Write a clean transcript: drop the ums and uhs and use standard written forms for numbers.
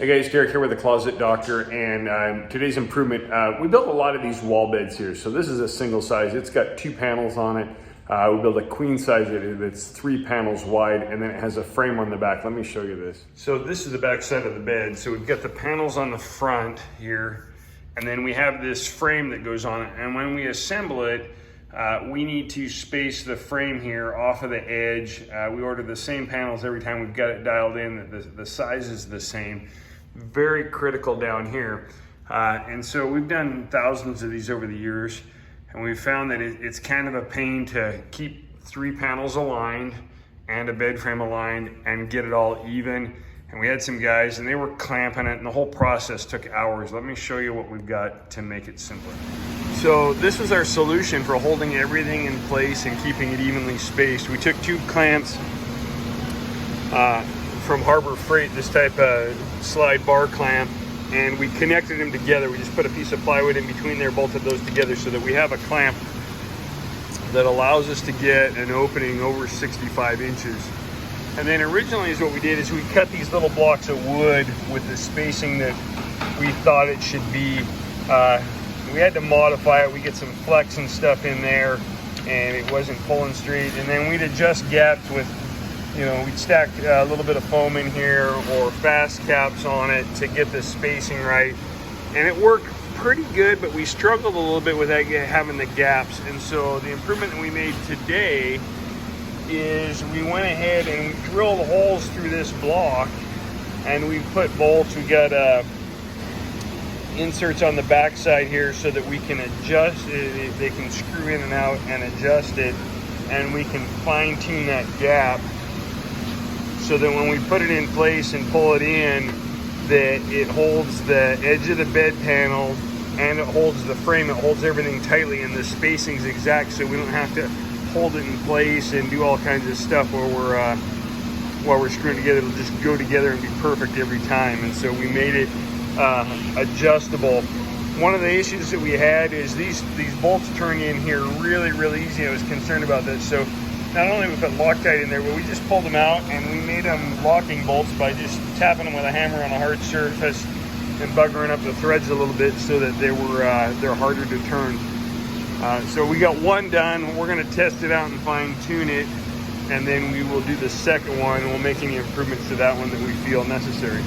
Hey guys, Derek here with the Closet Doctor, and today's improvement, we built a lot of these wall beds here. So this is a single size, it's got 2 panels on it. We built a queen size that's 3 panels wide, and then it has a frame on the back. Let me show you this. So this is the back side of the bed. So we've got the panels on the front here, and then we have this frame that goes on it. And when we assemble it, we need to space the frame here off of the edge. We order the same panels every time. We've got it dialed in, the size is the same. Very critical down here. And so we've done thousands of these over the years, and we've found that it's kind of a pain to keep 3 panels aligned and a bed frame aligned and get it all even. And we had some guys and they were clamping it, and the whole process took hours. Let me show you what we've got to make it simpler. So this was our solution for holding everything in place and keeping it evenly spaced. We took 2 clamps from Harbor Freight, this type of slide bar clamp, and we connected them together. We just put a piece of plywood in between there, bolted those together so that we have a clamp that allows us to get an opening over 65 inches. And then originally is what we did is we cut these little blocks of wood with the spacing that we thought it should be. We had to modify it. We get some flex and stuff in there, and it wasn't pulling straight. And then we'd adjust gaps with, we'd stack a little bit of foam in here or fast caps on it to get the spacing right. And it worked pretty good, but we struggled a little bit with that, having the gaps. And so the improvement that we made today is we went ahead and we drilled holes through this block, and we put bolts. We got inserts on the back side here so that we can adjust it. They can screw in and out and adjust it, and we can fine tune that gap so that when we put it in place and pull it in, that it holds the edge of the bed panel and it holds the frame. It holds everything tightly, and the spacing's exact, so we don't have to hold it in place and do all kinds of stuff while we're screwing together. It'll just go together and be perfect every time. And so we made it adjustable. One of the issues that we had is these bolts turn in here really easy. I was concerned about this. So not only we put Loctite in there, but we just pulled them out and we made them locking bolts by just tapping them with a hammer on a hard surface and buggering up the threads a little bit so that they're harder to turn. So we got one done. We're going to test it out and fine tune it, and then we will do the second one, and we'll make any improvements to that one that we feel necessary.